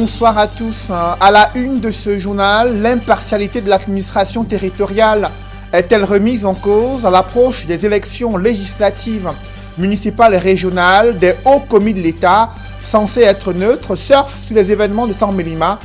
Bonsoir à tous. À la une de ce journal, l'impartialité de l'administration territoriale est-elle remise en cause à l'approche des élections législatives, municipales et régionales? Des hauts commis de l'État, censés être neutres, surfent sur les événements de San Mélima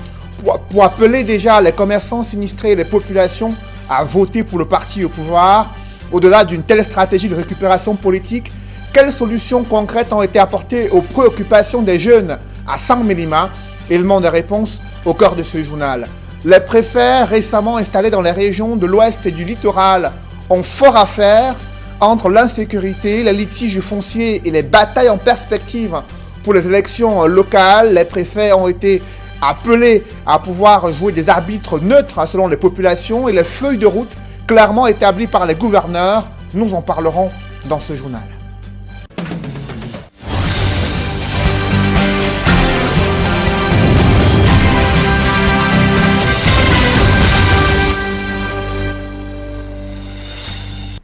pour appeler déjà les commerçants sinistrés et les populations à voter pour le parti au pouvoir. Au-delà d'une telle stratégie de récupération politique, quelles solutions concrètes ont été apportées aux préoccupations des jeunes à San Mélima? Élément de réponse au cœur de ce journal. Les préfets récemment installés dans les régions de l'ouest et du littoral ont fort à faire entre l'insécurité, les litiges fonciers et les batailles en perspective pour les élections locales. Les préfets ont été appelés à pouvoir jouer des arbitres neutres selon les populations et les feuilles de route clairement établies par les gouverneurs. Nous en parlerons dans ce journal.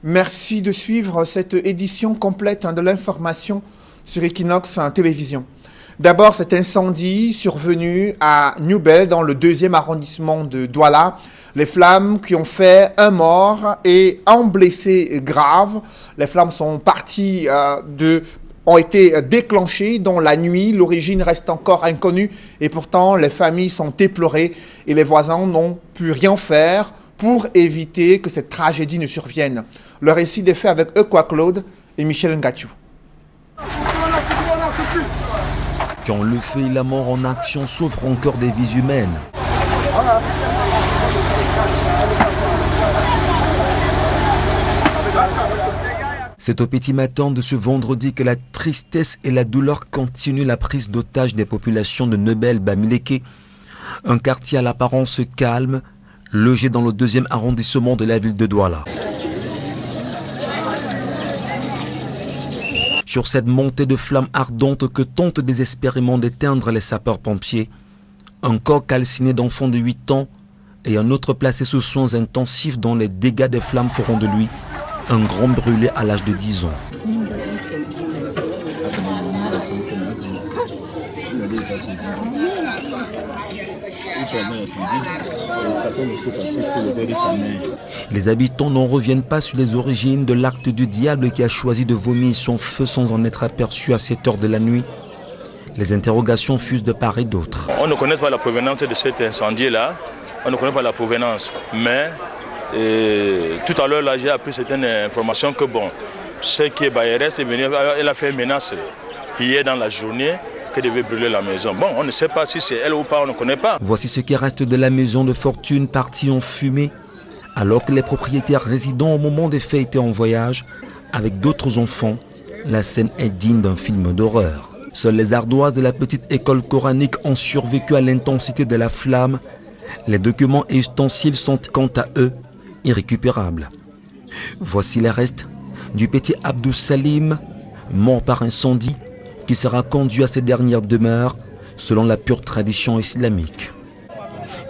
Merci de suivre cette édition complète de l'information sur Equinox Télévision. D'abord, cet incendie survenu à Newbel, dans le 2e arrondissement de Douala. Les flammes qui ont fait un mort et un blessé grave. Les flammes sont parties ont été déclenchées dans la nuit. L'origine reste encore inconnue et pourtant les familles sont éplorées et les voisins n'ont pu rien faire pour éviter que cette tragédie ne survienne. Le récit des faits avec Equa Claude et Michel Ngachou. Quand le feu et la mort en action s'offrent encore des vies humaines. C'est au petit matin de ce vendredi que la tristesse et la douleur continuent la prise d'otage des populations de Newbel-Bamileke, un quartier à l'apparence calme, logé dans le 2e arrondissement de la ville de Douala. Sur cette montée de flammes ardentes que tentent désespérément d'éteindre les sapeurs-pompiers, un corps calciné d'enfant de 8 ans et un autre placé sous soins intensifs dont les dégâts des flammes feront de lui un grand brûlé à l'âge de 10 ans. Les habitants n'en reviennent pas sur les origines de l'acte du diable qui a choisi de vomir son feu sans en être aperçu à cette heure de la nuit. Les interrogations fusent de part et d'autre. On ne connaît pas la provenance de cet incendie-là, on ne connaît pas la provenance, mais tout à l'heure là j'ai appris certaines informations que ce qui est Bayerès est venu, elle a fait une menace hier dans la journée qui devait brûler la maison. On ne sait pas si c'est elle ou pas, on ne connaît pas. Voici ce qui reste de la maison de fortune partie en fumée, alors que les propriétaires résidents au moment des faits étaient en voyage avec d'autres enfants. La scène est digne d'un film d'horreur. Seules les ardoises de la petite école coranique ont survécu à l'intensité de la flamme. Les documents et ustensiles sont quant à eux irrécupérables. Voici les restes du petit Abdou Salim, mort par incendie, qui sera conduit à ses dernières demeures selon la pure tradition islamique.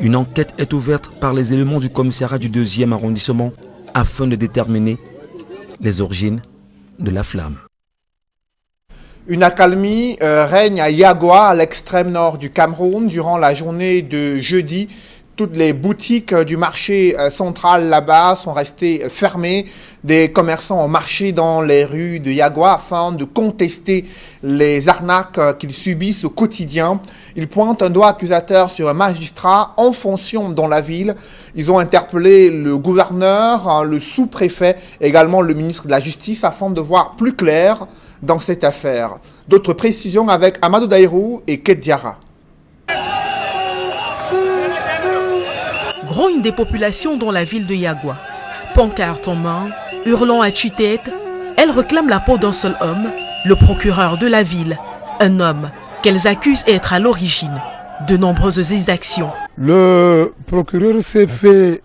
Une enquête est ouverte par les éléments du commissariat du 2e arrondissement afin de déterminer les origines de la flamme. Une accalmie règne à Yagua, à l'extrême nord du Cameroun, durant la journée de jeudi. Toutes les boutiques du marché central là-bas sont restées fermées. Des commerçants ont marché dans les rues de Yagua afin de contester les arnaques qu'ils subissent au quotidien. Ils pointent un doigt accusateur sur un magistrat en fonction dans la ville. Ils ont interpellé le gouverneur, le sous-préfet, également le ministre de la Justice afin de voir plus clair dans cette affaire. D'autres précisions avec Amadou Daïrou et Ket Diarra. Grogne des populations dans la ville de Yagua. Pancarte en main, hurlant à tue-tête, elles réclament la peau d'un seul homme, le procureur de la ville. Un homme qu'elles accusent être à l'origine de nombreuses exactions. Le procureur s'est fait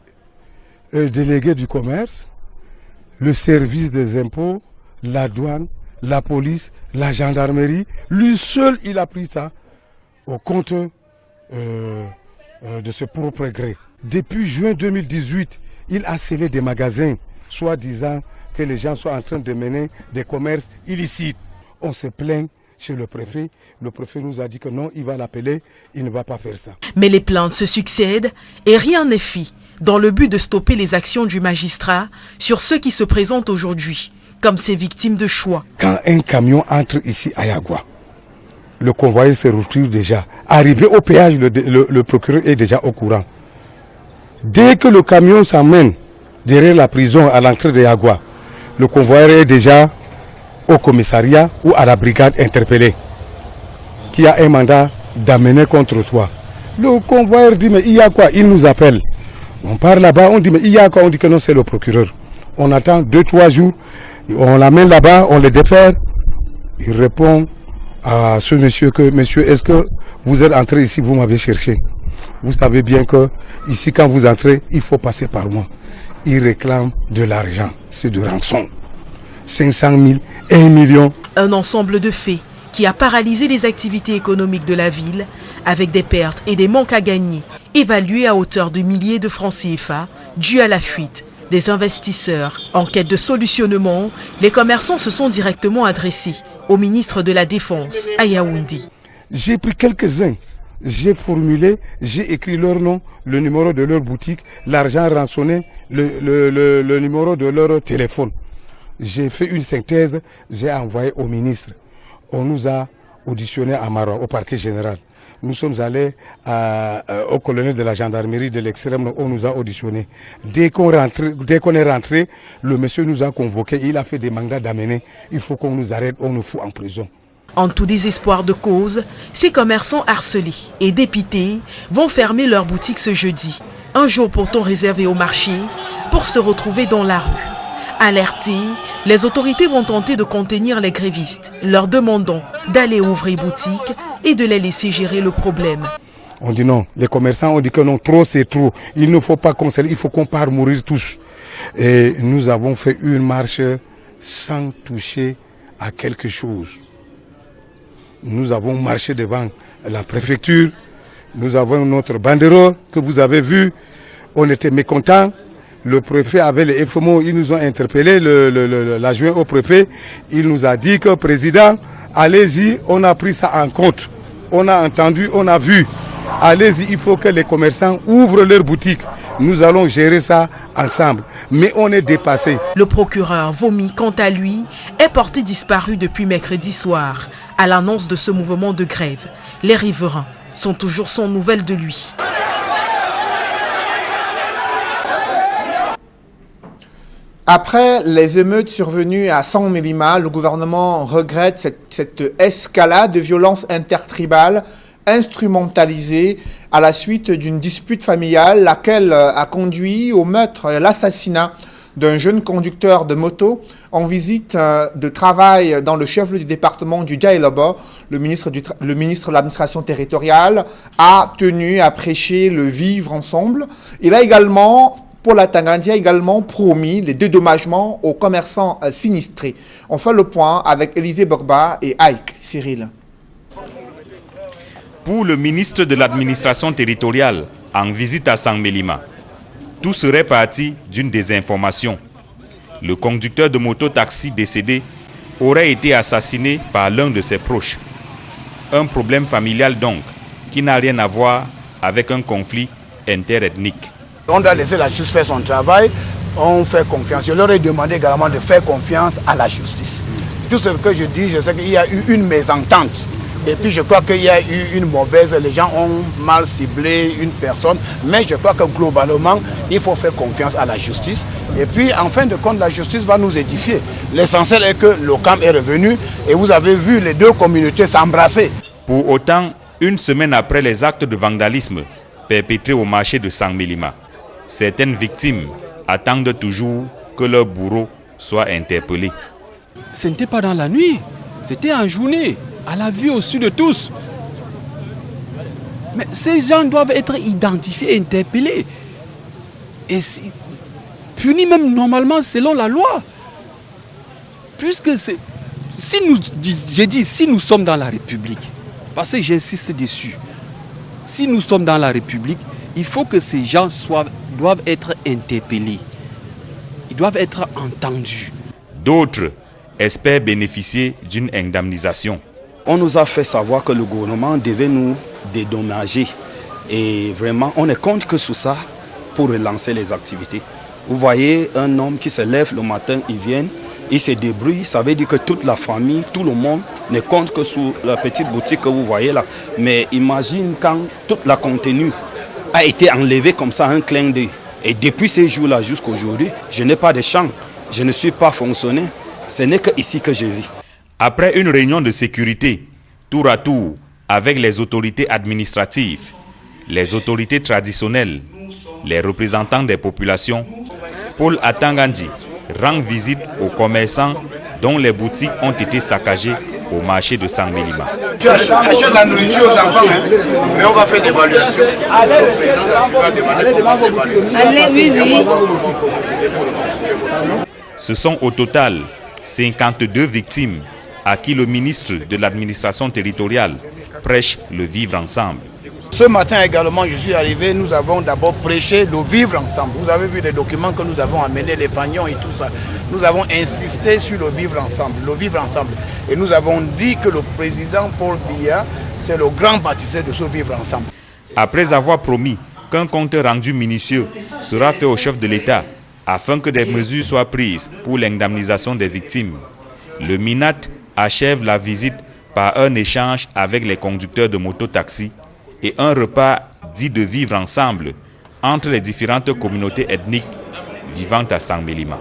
délégué du commerce, le service des impôts, la douane, la police, la gendarmerie. Lui seul, il a pris ça au compte de ses propres gré. Depuis juin 2018, il a scellé des magasins, soi-disant que les gens sont en train de mener des commerces illicites. On se plaint chez le préfet. Le préfet nous a dit que non, il va l'appeler, il ne va pas faire ça. Mais les plaintes se succèdent et rien n'est fait dans le but de stopper les actions du magistrat sur ceux qui se présentent aujourd'hui comme ces victimes de choix. Quand un camion entre ici à Yagua, le convoyeur se retrouve déjà. Arrivé au péage, le procureur est déjà au courant. Dès que le camion s'emmène derrière la prison à l'entrée de Yagua, le convoyeur est déjà au commissariat ou à la brigade interpellée, qui a un mandat d'amener contre toi. Le convoyeur dit mais il y a quoi? Il nous appelle. On part là-bas, on dit mais il y a quoi? On dit que non, c'est le procureur. On attend 2-3 jours, on l'amène là-bas, on le défère. Il répond à ce monsieur que, monsieur, est-ce que vous êtes entré ici, vous m'avez cherché? Vous savez bien que ici, quand vous entrez, il faut passer par moi. Il réclame de l'argent, c'est de rançon. 500 000, 1 million. Un ensemble de faits qui a paralysé les activités économiques de la ville avec des pertes et des manques à gagner évalués à hauteur de milliers de francs CFA dus à la fuite des investisseurs. En quête de solutionnement, les commerçants se sont directement adressés au ministre de la Défense à Yaoundé. J'ai pris quelques-uns, j'ai formulé, j'ai écrit leur nom, le numéro de leur boutique, l'argent rançonné, le numéro de leur téléphone. J'ai fait une synthèse, j'ai envoyé au ministre. On nous a auditionnés à Marois, au parquet général. Nous sommes allés au colonel de la gendarmerie de l'extrême, on nous a auditionnés. Dès qu'on est rentré, le monsieur nous a convoqués, il a fait des mandats d'amener. Il faut qu'on nous arrête, on nous fout en prison. En tout désespoir de cause, ces commerçants harcelés et dépités vont fermer leur boutique ce jeudi. Un jour pourtant réservé au marché pour se retrouver dans la rue. Alertés, les autorités vont tenter de contenir les grévistes, leur demandant d'aller ouvrir boutique et de les laisser gérer le problème. On dit non, les commerçants ont dit que non, trop c'est trop. Il ne faut pas qu'on il faut qu'on parte mourir tous. Et nous avons fait une marche sans toucher à quelque chose. Nous avons marché devant la préfecture, nous avons notre banderole que vous avez vu, on était mécontents. Le préfet avait les FMO, ils nous ont interpellés, l'adjoint au préfet, il nous a dit que président, allez-y, on a pris ça en compte, on a entendu, on a vu, allez-y, il faut que les commerçants ouvrent leurs boutiques, nous allons gérer ça ensemble, mais on est dépassé. Le procureur Vomi, quant à lui, est porté disparu depuis mercredi soir. À l'annonce de ce mouvement de grève, les riverains sont toujours sans nouvelles de lui. Après les émeutes survenues à San Mélima, le gouvernement regrette cette escalade de violence intertribale instrumentalisée à la suite d'une dispute familiale, laquelle a conduit au meurtre et à l'assassinat d'un jeune conducteur de moto en visite de travail dans le chef-lieu du département du Djaïlobo. Le ministre de l'administration territoriale a tenu à prêcher le vivre ensemble. Il a également, pour la Tangandie, a également promis les dédommagements aux commerçants sinistrés. On fait le point avec Élisée Bogba et Aïk Cyril. Pour le ministre de l'administration territoriale en visite à San Mélima, tout serait parti d'une désinformation. Le conducteur de moto-taxi décédé aurait été assassiné par l'un de ses proches. Un problème familial donc, qui n'a rien à voir avec un conflit interethnique. On doit laisser la justice faire son travail, on fait confiance. Je leur ai demandé également de faire confiance à la justice. Tout ce que je dis, je sais qu'il y a eu une mésentente. Et puis je crois qu'il y a eu une mauvaise, les gens ont mal ciblé une personne, mais je crois que globalement, il faut faire confiance à la justice. Et puis en fin de compte, la justice va nous édifier. L'essentiel est que l'OCAM est revenu et vous avez vu les deux communautés s'embrasser. Pour autant, une semaine après les actes de vandalisme perpétrés au marché de San Mélima, certaines victimes attendent toujours que leur bourreau soit interpellé. Ce n'était pas dans la nuit, c'était en journée, à la vue au sud de tous. Mais ces gens doivent être identifiés, interpellés. Et punis même normalement selon la loi. Puisque si nous sommes dans la République, parce que j'insiste dessus, si nous sommes dans la République, il faut que ces gens doivent être interpellés. Ils doivent être entendus. D'autres espèrent bénéficier d'une indemnisation. on nous a fait savoir que le gouvernement devait nous dédommager. Et vraiment, on est compte que sous ça pour relancer les activités. Vous voyez un homme qui se lève le matin, il vient, il se débrouille. Ça veut dire que toute la famille, tout le monde ne compte que sous la petite boutique que vous voyez là. Mais imagine quand toute la contenu a été enlevée comme ça, un clin d'œil. Et depuis ces jours-là jusqu'à aujourd'hui, je n'ai pas de chambre, je ne suis pas fonctionnaire. Ce n'est qu'ici que je vis. Après une réunion de sécurité, tour à tour, avec les autorités administratives, les autorités traditionnelles, les représentants des populations, Paul Atangandji rend visite aux commerçants dont les boutiques ont été saccagées au marché de Sangmélima. Tu achètes la nourriture aux enfants, hein, mais on va faire des évaluations. Ce sont au total 52 victimes à qui le ministre de l'administration territoriale prêche le vivre ensemble. Ce matin également, je suis arrivé, nous avons d'abord prêché le vivre ensemble. Vous avez vu les documents que nous avons amenés, les fagnons et tout ça. Nous avons insisté sur le vivre ensemble, le vivre ensemble. Et nous avons dit que le président Paul Biya, c'est le grand bâtisseur de ce vivre ensemble. Après avoir promis qu'un compte rendu minutieux sera fait au chef de l'État afin que des mesures soient prises pour l'indemnisation des victimes, le MINAT achève la visite par un échange avec les conducteurs de moto-taxi et un repas dit de vivre ensemble entre les différentes communautés ethniques vivant à Sangmélima.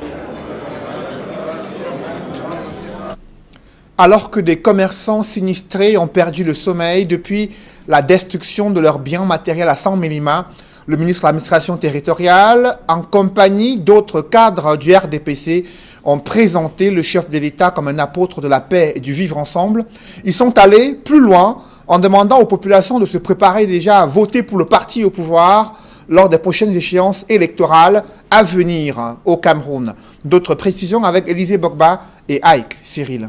Alors que des commerçants sinistrés ont perdu le sommeil depuis la destruction de leurs biens matériels à Sangmélima, le ministre de l'administration territoriale, en compagnie d'autres cadres du RDPC, ont présenté le chef de l'État comme un apôtre de la paix et du vivre ensemble. Ils sont allés plus loin en demandant aux populations de se préparer déjà à voter pour le parti au pouvoir lors des prochaines échéances électorales à venir au Cameroun. D'autres précisions avec Élisée Bogba et Ike Cyril.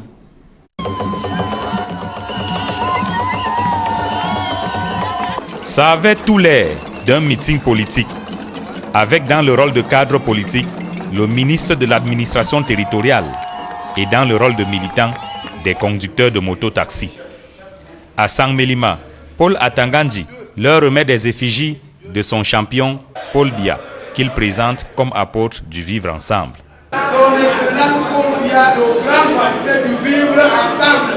Ça avait tout l'air d'un meeting politique, avec dans le rôle de cadre politique le ministre de l'administration territoriale et dans le rôle de militant des conducteurs de moto-taxi. À Sangmélima, Paul Atangandji leur remet des effigies de son champion Paul Biya, qu'il présente comme apôtre du vivre ensemble. Son Excellence Paul Biya, le grand bâtisseur du vivre ensemble.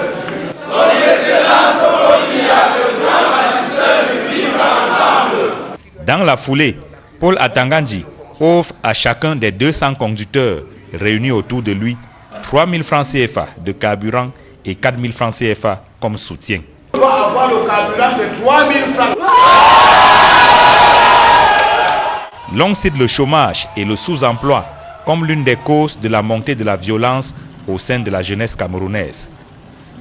Son Excellence Paul Biya, le grand bâtisseur du vivre ensemble. Dans la foulée, Paul Atangandji offre à chacun des 200 conducteurs réunis autour de lui 3 000 francs CFA de carburant et 4 000 francs CFA comme soutien. On va avoir le carburant de 3 000 francs. L'on cite le chômage et le sous-emploi comme l'une des causes de la montée de la violence au sein de la jeunesse camerounaise.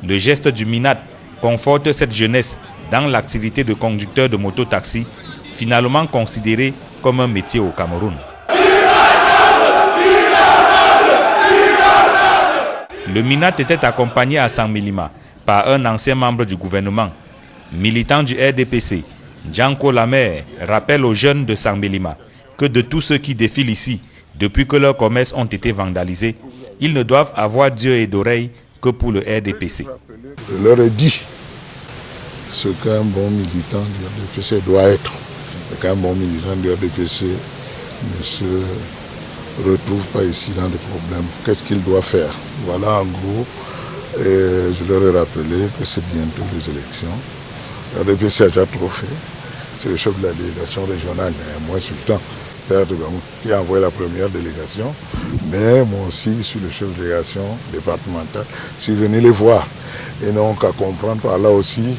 Le geste du MINAT conforte cette jeunesse dans l'activité de conducteur de moto-taxi, finalement considéré comme un métier au Cameroun. Le MINAT était accompagné à Sangmélima par un ancien membre du gouvernement, militant du RDPC. Djanko Lamer rappelle aux jeunes de Sangmélima que de tous ceux qui défilent ici, depuis que leurs commerces ont été vandalisés, ils ne doivent avoir d'yeux et d'oreilles que pour le RDPC. Je leur ai dit ce qu'un bon militant du RDPC doit être. Et qu'un bon militant du RDPC ne se retrouve pas ici dans des problèmes. Qu'est-ce qu'il doit faire? Voilà en gros. Et je leur ai rappelé que c'est bientôt les élections. Le RDPC a déjà trop fait. C'est le chef de la délégation régionale, moi je suis le temps, qui a envoyé la première délégation. Mais moi aussi, je suis le chef de délégation départementale. Je suis venu les voir. Et donc à comprendre par là aussi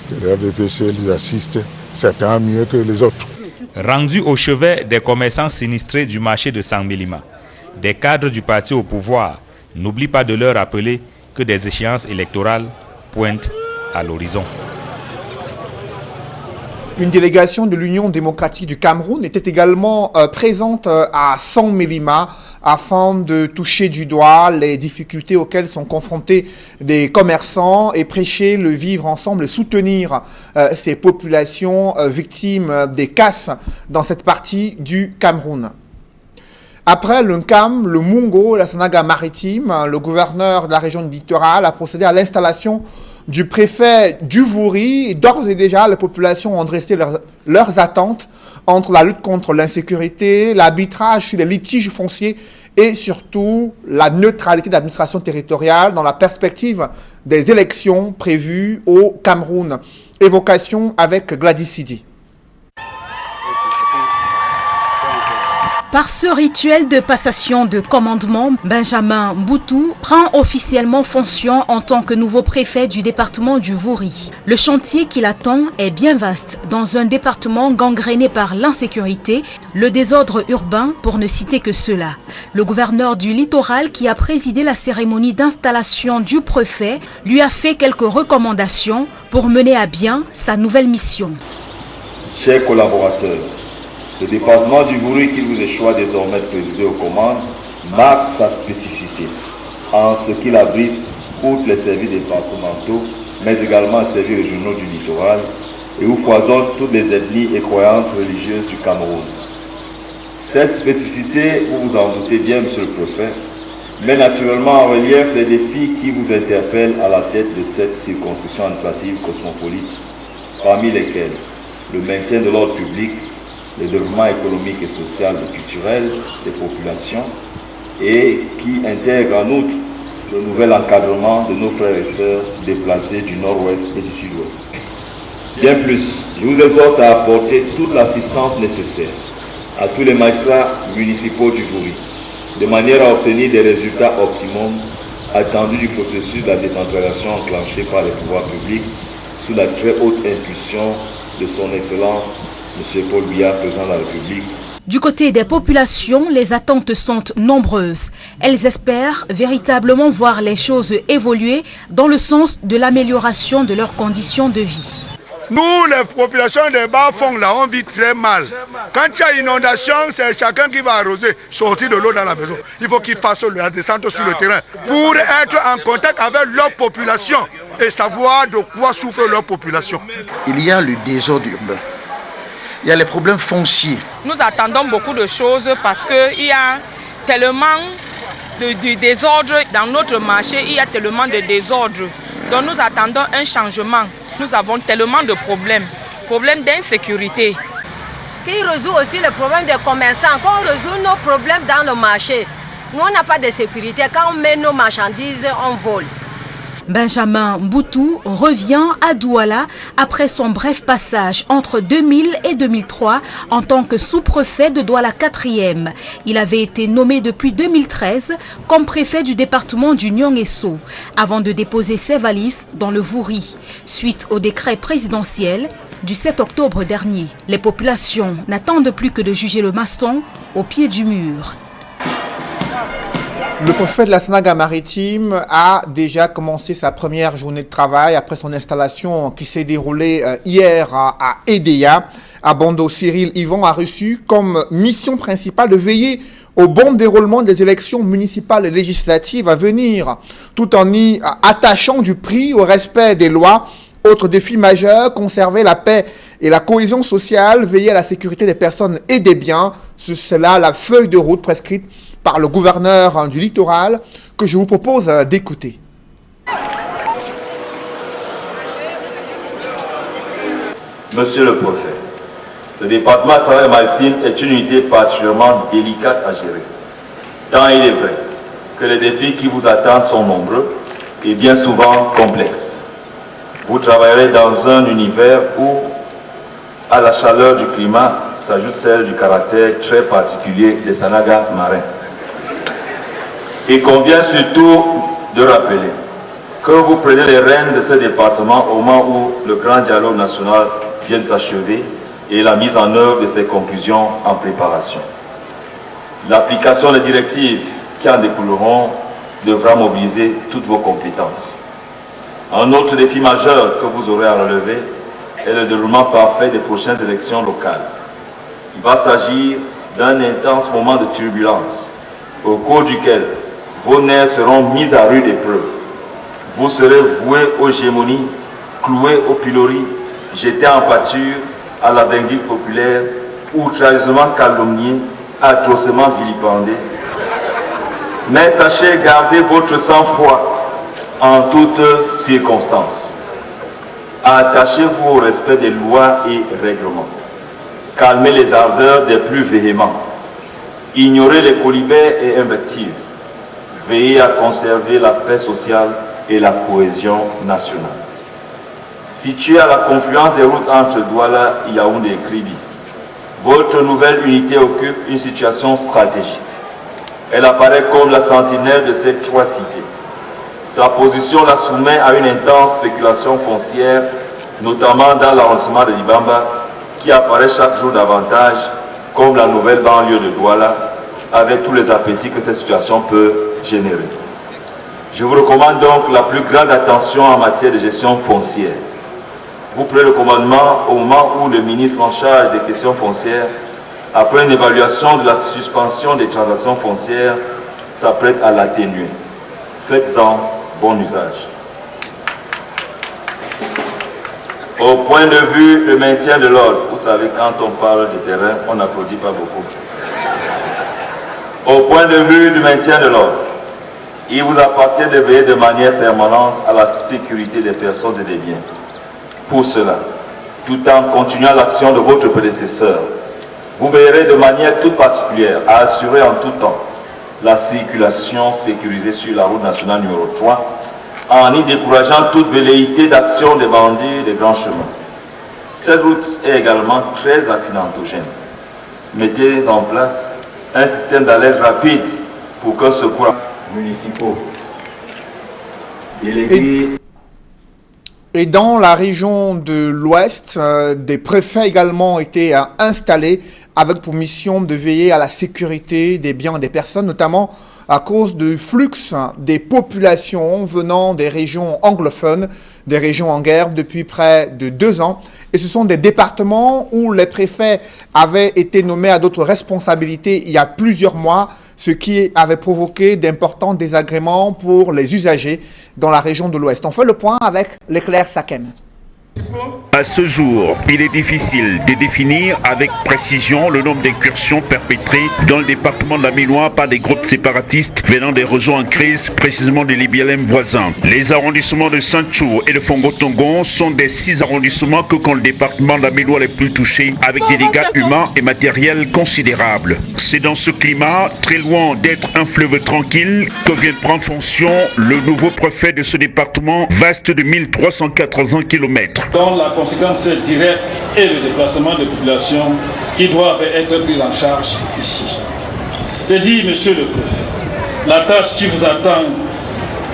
que le RDPC les assiste certains mieux que les autres. Rendu au chevet des commerçants sinistrés du marché de Sangmélima, des cadres du parti au pouvoir n'oublient pas de leur rappeler que des échéances électorales pointent à l'horizon. Une délégation de l'Union démocratique du Cameroun était également présente à Sangmélima afin de toucher du doigt les difficultés auxquelles sont confrontés des commerçants et prêcher le vivre ensemble, soutenir ces populations victimes des casses dans cette partie du Cameroun. Après le Nkam, le Mungo, la Sanaga maritime, le gouverneur de la région du littoral a procédé à l'installation du préfet du Vouri. D'ores et déjà, les populations ont dressé leurs attentes entre la lutte contre l'insécurité, l'arbitrage sur les litiges fonciers et surtout la neutralité de l'administration territoriale dans la perspective des élections prévues au Cameroun. Évocation avec Gladys Sidi. Par ce rituel de passation de commandement, Benjamin Mboutou prend officiellement fonction en tant que nouveau préfet du département du Vouri. Le chantier qui l'attend est bien vaste dans un département gangréné par l'insécurité, le désordre urbain pour ne citer que cela. Le gouverneur du littoral qui a présidé la cérémonie d'installation du préfet lui a fait quelques recommandations pour mener à bien sa nouvelle mission. Chers collaborateurs, le département du Vouri qu'il vous échoit désormais de présider aux commandes marque sa spécificité en ce qu'il abrite, outre les services départementaux, mais également les services régionaux du littoral et où foisonnent toutes les ethnies et croyances religieuses du Cameroun. Cette spécificité, vous vous en doutez bien, monsieur le préfet, met naturellement en relief les défis qui vous interpellent à la tête de cette circonscription administrative cosmopolite, parmi lesquels le maintien de l'ordre public, le développement économique et social et culturel des populations et qui intègre en outre le nouvel encadrement de nos frères et sœurs déplacés du nord-ouest et du sud-ouest. Bien plus, je vous exhorte à apporter toute l'assistance nécessaire à tous les magistrats municipaux du Vouri, de manière à obtenir des résultats optimums attendus du processus de la décentralisation enclenché par les pouvoirs publics sous la très haute impulsion de son Excellence M. Paul Biya, président de la République. Du côté des populations, les attentes sont nombreuses. Elles espèrent véritablement voir les choses évoluer dans le sens de l'amélioration de leurs conditions de vie. Nous, les populations des bas-fonds, là, on vit très mal. Quand il y a inondation, c'est chacun qui va arroser, sortir de l'eau dans la maison. Il faut qu'ils fassent la descente sur le terrain pour être en contact avec leur population et savoir de quoi souffre leur population. Il y a le désordre urbain. Il y a les problèmes fonciers. Nous attendons beaucoup de choses parce qu'il y a tellement de désordre dans notre marché, il y a tellement de désordre. Donc nous attendons un changement. Nous avons tellement de problèmes d'insécurité. Qui résout aussi le problème des commerçants. Quand on résout nos problèmes dans le marché, nous on n'a pas de sécurité. Quand on met nos marchandises, on vole. Benjamin Mboutou revient à Douala après son bref passage entre 2000 et 2003 en tant que sous-préfet de Douala 4e. Il avait été nommé depuis 2013 comme préfet du département du Nyong-Esso avant de déposer ses valises dans le Vouri, suite au décret présidentiel du 7 octobre dernier. Les populations n'attendent plus que de juger le maçon au pied du mur. Le préfet de la Sénégal-Maritime a déjà commencé sa première journée de travail après son installation qui s'est déroulée hier à Edea. À Bondo, Cyril Yvon a reçu comme mission principale de veiller au bon déroulement des élections municipales et législatives à venir, tout en y attachant du prix au respect des lois. Autre défi majeur, conserver la paix et la cohésion sociale, veiller à la sécurité des personnes et des biens. C'est là la feuille de route prescrite par le gouverneur du littoral que je vous propose d'écouter. Monsieur le préfet, le département Sénégal-Maritime est une unité particulièrement délicate à gérer. Tant il est vrai que les défis qui vous attendent sont nombreux et bien souvent complexes. Vous travaillerez dans un univers où, à la chaleur du climat, s'ajoute celle du caractère très particulier des Sanaga marins. Il convient surtout de rappeler que vous prenez les rênes de ce département au moment où le grand dialogue national vient de s'achever et la mise en œuvre de ses conclusions en préparation. L'application des directives qui en découleront devra mobiliser toutes vos compétences. Un autre défi majeur que vous aurez à relever est le déroulement parfait des prochaines élections locales. Il va s'agir d'un intense moment de turbulence au cours duquel vos nerfs seront mis à rude épreuve. Vous serez voués aux gémonies, cloués au pilori, jetés en pâture à la vindicte populaire, outrageusement calomniés, atrocement vilipendés. Mais sachez garder votre sang-froid en toutes circonstances. Attachez-vous au respect des lois et règlements. Calmez les ardeurs des plus véhéments. Ignorez les colibets et invectives. Veillez à conserver la paix sociale et la cohésion nationale. Situé à la confluence des routes entre Douala, Yaoundé et Kribi, votre nouvelle unité occupe une situation stratégique. Elle apparaît comme la sentinelle de ces trois cités. Sa position la soumet à une intense spéculation foncière, notamment dans l'arrondissement de Libamba, qui apparaît chaque jour davantage comme la nouvelle banlieue de Douala, avec tous les appétits que cette situation peut générer. Je vous recommande donc la plus grande attention en matière de gestion foncière. Vous prenez le commandement au moment où le ministre en charge des questions foncières, après une évaluation de la suspension des transactions foncières, s'apprête à l'atténuer. Faites-en bon usage. Au point de vue du maintien de l'ordre, vous savez, quand on parle de terrain, on n'applaudit pas beaucoup. Au point de vue du maintien de l'ordre, il vous appartient de veiller de manière permanente à la sécurité des personnes et des biens. Pour cela, tout en continuant l'action de votre prédécesseur, vous veillerez de manière toute particulière à assurer en tout temps la circulation sécurisée sur la route nationale numéro 3, en y décourageant toute velléité d'action des bandits des grands chemins. Cette route est également très accidentogène. Mettez en place un système d'alerte rapide pour qu'un secours municipaux délégués. Et dans la région de l'Ouest, des préfets également ont été installés avec pour mission de veiller à la sécurité des biens et des personnes, notamment à cause du flux des populations venant des régions anglophones, des régions en guerre depuis près de 2 ans. Et ce sont des départements où les préfets avaient été nommés à d'autres responsabilités il y a plusieurs mois, ce qui avait provoqué d'importants désagréments pour les usagers dans la région de l'Ouest. On fait le point avec Leclerc Sakem. À ce jour, il est difficile de définir avec précision le nombre d'incursions perpétrées dans le département de la Ménois par des groupes séparatistes venant des régions en crise, précisément des Libialem voisins. Les arrondissements de Sanchou et de Fongo-Tongon sont des 6 arrondissements que compte le département de la Ménois les plus touchés, avec des dégâts humains et matériels considérables. C'est dans ce climat, très loin d'être un fleuve tranquille, que vient de prendre fonction le nouveau préfet de ce département, vaste de 1380 km. Dont la conséquence directe est le déplacement de populations qui doivent être prises en charge ici. C'est dit, monsieur le préfet, la tâche qui vous attend,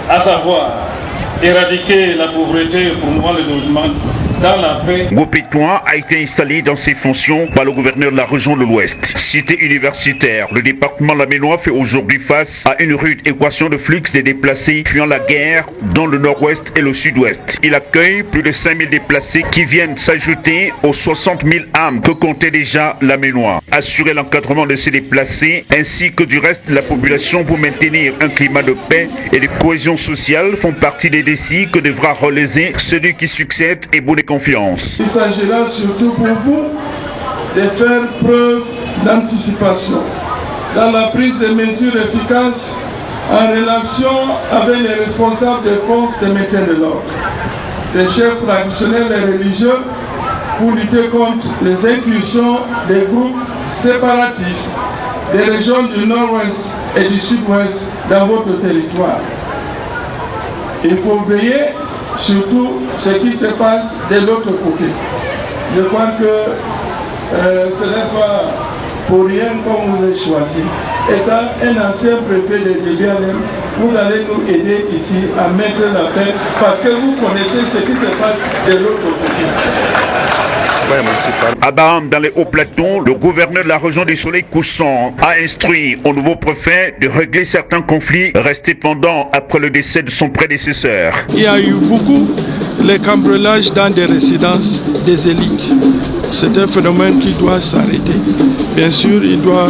à savoir éradiquer la pauvreté pour moi le logement dans la paix. Gopétoin a été installé dans ses fonctions par le gouverneur de la région de l'Ouest. Cité universitaire, le département de la Ménois fait aujourd'hui face à une rude équation de flux des déplacés fuyant la guerre dans le nord-ouest et le sud-ouest. Il accueille plus de 5000 déplacés qui viennent s'ajouter aux 60 000 âmes que comptait déjà la Ménois. Assurer l'encadrement de ces déplacés ainsi que du reste de la population pour maintenir un climat de paix et de cohésion sociale font partie des défis que devra relever celui qui succède et bonne confiance. Il s'agira surtout pour vous de faire preuve d'anticipation dans la prise de mesures efficaces en relation avec les responsables des forces de maintien de l'ordre, des chefs traditionnels et religieux pour lutter contre les incursions des groupes séparatistes des régions du nord-ouest et du sud-ouest dans votre territoire. Il faut veiller surtout ce qui se passe de l'autre côté. Je crois que ce n'est pas pour rien qu'on vous a choisi. Étant un ancien préfet de Libialem, vous allez nous aider ici à mettre la paix parce que vous connaissez ce qui se passe de l'autre côté. À Baham, dans les hauts-plateaux, le gouverneur de la région du Soleil couchant a instruit au nouveau préfet de régler certains conflits restés pendants après le décès de son prédécesseur. Il y a eu beaucoup de cambriolages dans des résidences des élites. C'est un phénomène qui doit s'arrêter. Bien sûr, il doit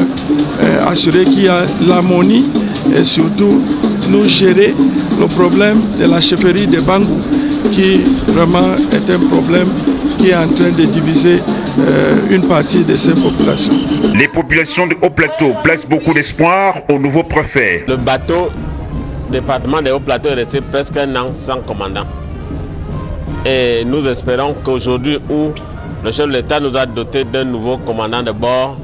assurer qu'il y a l'harmonie et surtout nous gérer le problème de la chefferie de Bangou, qui vraiment est un problème qui est en train de diviser une partie de ces populations. Les populations du Haut-Plateau placent beaucoup d'espoir au nouveau préfet. Le bateau, département des Hauts-Plateaux est resté presque un an sans commandant. Et nous espérons qu'aujourd'hui où le chef de l'État nous a doté d'un nouveau commandant de bord,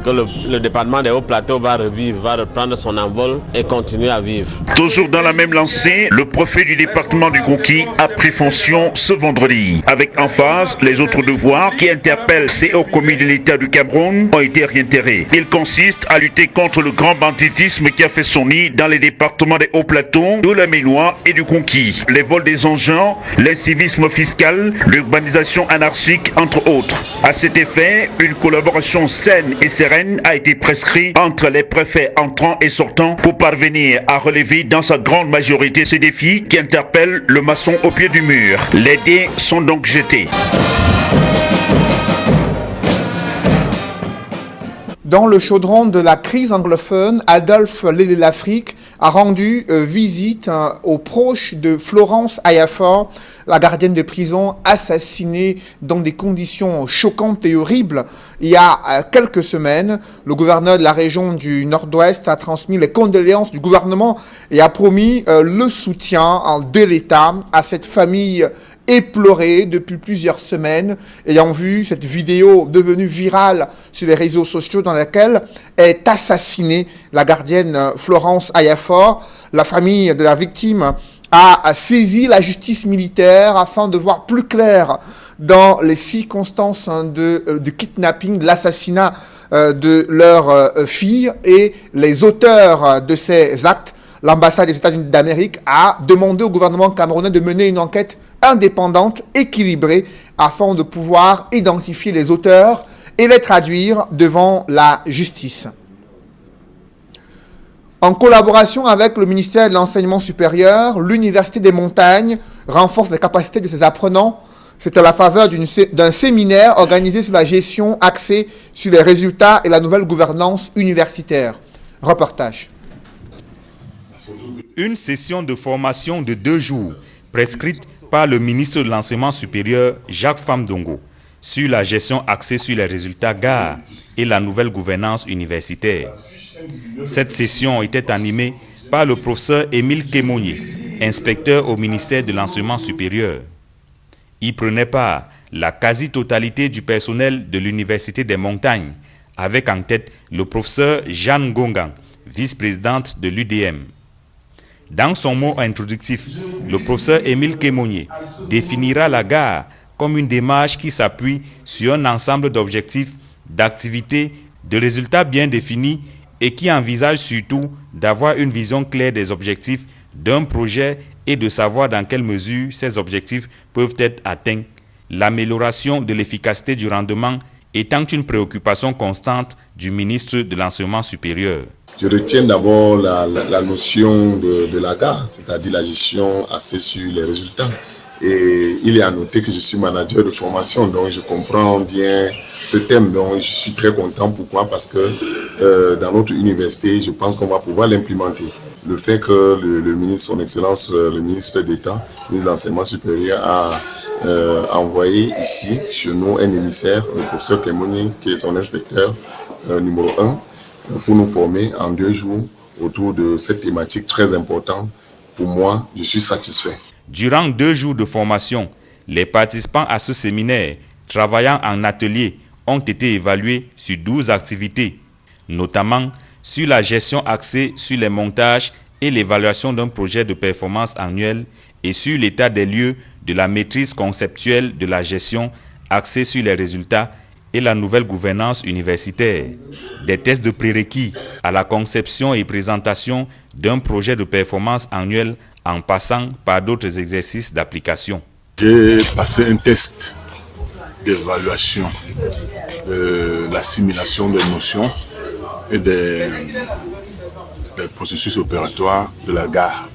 que le département des Hauts-Plateaux va revivre, va reprendre son envol et continuer à vivre. Toujours dans la même lancée, le préfet du département du Conquis a pris fonction ce vendredi. Avec en face, les autres devoirs qui interpellent ces hauts commis de l'État du Cameroun ont été réitérés. Il consiste à lutter contre le grand banditisme qui a fait son nid dans les départements des Hauts-Plateaux, de la Ménois et du Conquis. Les vols des engins, l'incivisme fiscal, l'urbanisation anarchique, entre autres. À cet effet, une collaboration saine et sereine a été prescrit entre les préfets entrants et sortants pour parvenir à relever dans sa grande majorité ces défis qui interpellent le maçon au pied du mur. Les dés sont donc jetés. Dans le chaudron de la crise anglophone, Adolphe Lélé-Lafrique a rendu visite aux proches de Florence Ayafor, la gardienne de prison assassinée dans des conditions choquantes et horribles. Il y a quelques semaines, le gouverneur de la région du Nord-Ouest a transmis les condoléances du gouvernement et a promis le soutien de l'État à cette famille éplorée depuis plusieurs semaines, ayant vu cette vidéo devenue virale sur les réseaux sociaux dans laquelle est assassinée la gardienne Florence Ayafor. La famille de la victime a saisi la justice militaire afin de voir plus clair dans les circonstances de kidnapping, de l'assassinat de leur fille et les auteurs de ces actes. L'ambassade des États-Unis d'Amérique a demandé au gouvernement camerounais de mener une enquête indépendante, équilibrée, afin de pouvoir identifier les auteurs et les traduire devant la justice. En collaboration avec le ministère de l'Enseignement supérieur, l'Université des Montagnes renforce les capacités de ses apprenants. C'est à la faveur d'un séminaire organisé sur la gestion axée sur les résultats et la nouvelle gouvernance universitaire. Reportage. Une session de formation de 2 jours, prescrite par le ministre de l'Enseignement supérieur, Jacques Famdongo, sur la gestion axée sur les résultats GAR et la nouvelle gouvernance universitaire. Cette session était animée par le professeur Émile Kémonier, inspecteur au ministère de l'Enseignement supérieur. Y prenait part la quasi-totalité du personnel de l'Université des Montagnes, avec en tête le professeur Jeanne Gongan, vice-présidente de l'UDM. Dans son mot introductif, le professeur Émile Kémonier définira la GAR comme une démarche qui s'appuie sur un ensemble d'objectifs, d'activités, de résultats bien définis et qui envisage surtout d'avoir une vision claire des objectifs d'un projet et de savoir dans quelle mesure ces objectifs peuvent être atteints, l'amélioration de l'efficacité du rendement étant une préoccupation constante du ministre de l'Enseignement supérieur. Je retiens d'abord la notion de la GAR, c'est-à-dire la gestion axée sur les résultats. Et il est à noter que je suis manager de formation, donc je comprends bien ce thème, donc je suis très content. Pourquoi? Parce que dans notre université, je pense qu'on va pouvoir l'implémenter. Le fait que le ministre, son Excellence, le ministre d'État, le ministre de l'Enseignement supérieur, a envoyé ici, chez nous, un émissaire, le professeur Kémonier, qui est son inspecteur numéro 1, pour nous former en 2 jours autour de cette thématique très importante. Pour moi, je suis satisfait. Durant 2 jours de formation, les participants à ce séminaire, travaillant en atelier, ont été évalués sur 12 activités, notamment sur la gestion axée sur les montages et l'évaluation d'un projet de performance annuel et sur l'état des lieux de la maîtrise conceptuelle de la gestion axée sur les résultats et la nouvelle gouvernance universitaire, des tests de prérequis à la conception et présentation d'un projet de performance annuel en passant par d'autres exercices d'application. J'ai passé un test d'évaluation de l'assimilation des notions et des processus opératoires de la GAR.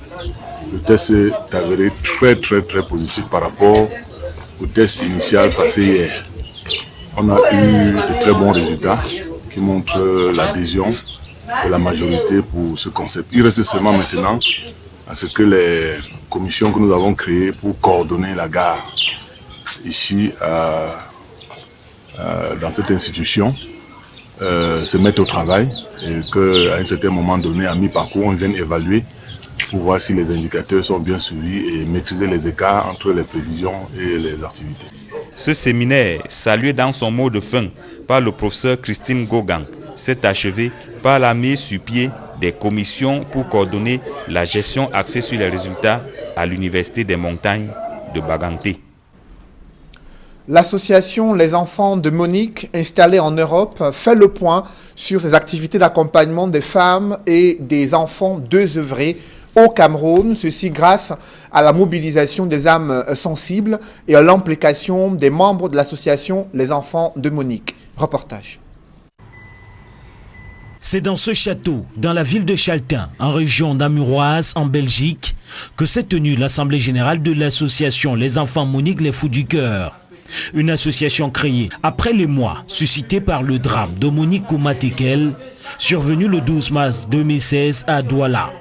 Le test est avéré très positif par rapport au test initial passé hier. On a eu de très bons résultats qui montrent l'adhésion de la majorité pour ce concept. Il reste seulement maintenant à ce que les commissions que nous avons créées pour coordonner la GAR ici dans cette institution se mettent au travail et qu'à un certain moment donné, à mi-parcours, on vienne évaluer pour voir si les indicateurs sont bien suivis et maîtriser les écarts entre les prévisions et les activités. Ce séminaire, salué dans son mot de fin par le professeur Christine Gogan, s'est achevé par la mise sur pied des commissions pour coordonner la gestion axée sur les résultats à l'Université des Montagnes de Baganté. L'association Les Enfants de Monique, installée en Europe, fait le point sur ses activités d'accompagnement des femmes et des enfants désœuvrés au Cameroun, ceci grâce à la mobilisation des âmes sensibles et à l'implication des membres de l'association Les Enfants de Monique. Reportage. C'est dans ce château, dans la ville de Chaltin, en région namuroise, en Belgique, que s'est tenue l'Assemblée générale de l'association Les Enfants Monique les Fous du Cœur. Une association créée après les mois suscités par le drame de Monique Koumatekel, survenu le 12 mars 2016 à Douala.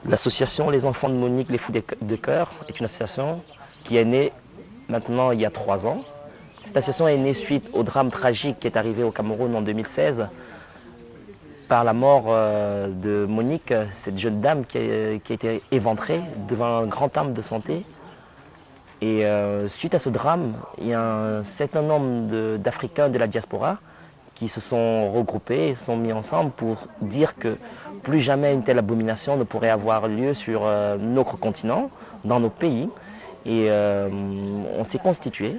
L'association Les Enfants de Monique les Fous du Cœur est une association qui est née maintenant il y a 3 ans. Cette association est née suite au drame tragique qui est arrivé au Cameroun en 2016 par la mort de Monique, cette jeune dame qui a été éventrée devant un grand âme de santé. Et suite à ce drame, il y a un certain nombre d'Africains de la diaspora qui se sont regroupés et se sont mis ensemble pour dire que plus jamais une telle abomination ne pourrait avoir lieu sur notre continent, dans nos pays. Et on s'est constitué.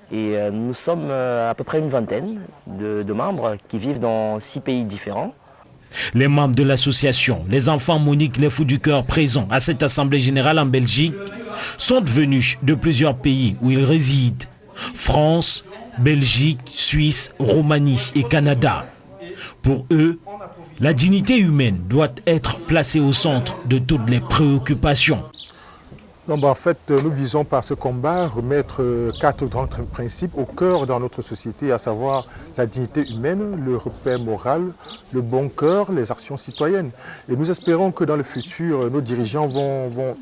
Et nous sommes à peu près une vingtaine de membres qui vivent dans 6 pays différents. Les membres de l'association Les Enfants Monique les Fous du Cœur présents à cette assemblée générale en Belgique sont venus de plusieurs pays où ils résident. France, Belgique, Suisse, Roumanie et Canada. Pour eux, la dignité humaine doit être placée au centre de toutes les préoccupations. Donc, en fait, nous visons par ce combat remettre 4 grands principes au cœur dans notre société, à savoir la dignité humaine, le repère moral, le bon cœur, les actions citoyennes. Et nous espérons que dans le futur, nos dirigeants vont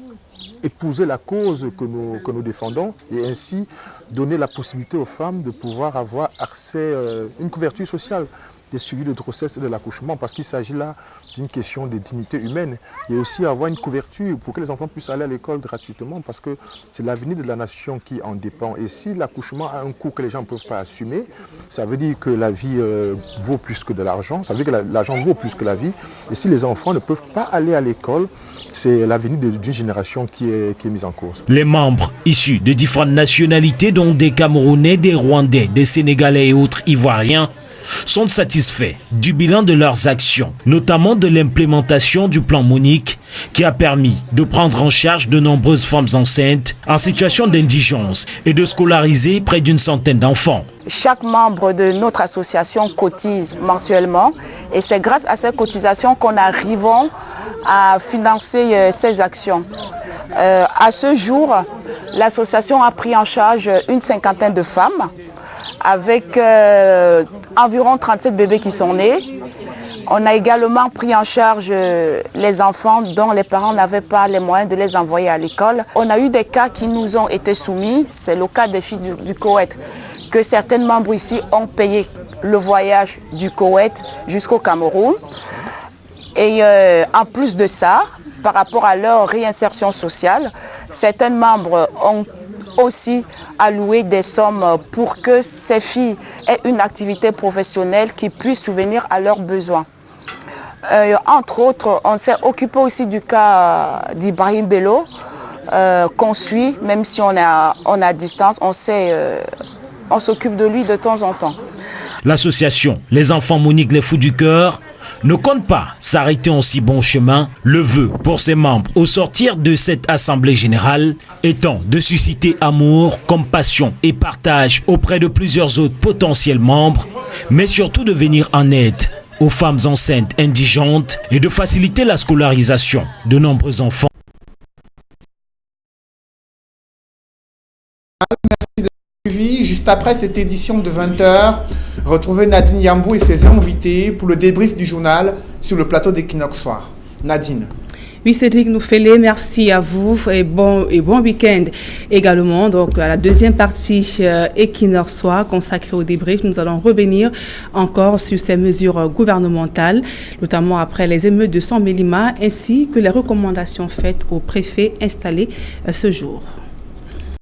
épouser la cause que nous défendons et ainsi donner la possibilité aux femmes de pouvoir avoir accès à une couverture sociale des suivis de grossesse et de l'accouchement, parce qu'il s'agit là d'une question de dignité humaine et aussi avoir une couverture pour que les enfants puissent aller à l'école gratuitement, parce que c'est l'avenir de la nation qui en dépend. Et si l'accouchement a un coût que les gens ne peuvent pas assumer, ça veut dire que la vie vaut plus que de l'argent, ça veut dire que l'argent vaut plus que la vie. Et si les enfants ne peuvent pas aller à l'école, c'est l'avenir d'une génération qui est mise en cause. Les membres issus de différentes nationalités, dont des Camerounais, des Rwandais, des Sénégalais et autres Ivoiriens, sont satisfaits du bilan de leurs actions, notamment de l'implémentation du plan Monique qui a permis de prendre en charge de nombreuses femmes enceintes en situation d'indigence et de scolariser près d'une centaine d'enfants. Chaque membre de notre association cotise mensuellement et c'est grâce à ces cotisations qu'on arrive à financer ces actions. À ce jour, l'association a pris en charge une 50aine de femmes avec environ 37 bébés qui sont nés. On a également pris en charge les enfants dont les parents n'avaient pas les moyens de les envoyer à l'école. On a eu des cas qui nous ont été soumis, c'est le cas des filles du Koweït, que certains membres ici ont payé le voyage du Koweït jusqu'au Cameroun. Et en plus de ça, par rapport à leur réinsertion sociale, certains membres ont aussi allouer des sommes pour que ces filles aient une activité professionnelle qui puisse subvenir à leurs besoins. Entre autres, on s'est occupé aussi du cas d'Ibrahim Bello, qu'on suit, même si on est à distance, on s'occupe de lui de temps en temps. L'association Les Enfants Monique les Fous du Cœur ne compte pas s'arrêter en si bon chemin. Le vœu pour ses membres au sortir de cette assemblée générale étant de susciter amour, compassion et partage auprès de plusieurs autres potentiels membres, mais surtout de venir en aide aux femmes enceintes indigentes et de faciliter la scolarisation de nombreux enfants. Merci de suivi. Juste après cette édition de 20h, retrouvez Nadine Yambou et ses invités pour le débrief du journal sur le plateau d'Equinox Soir. Nadine. Oui, Cédric Noufélé, merci à vous et bon week-end également. Donc, à la deuxième partie équinoxoire consacrée au débrief, nous allons revenir encore sur ces mesures gouvernementales, notamment après les émeutes de San Mélima, ainsi que les recommandations faites aux préfets installés ce jour.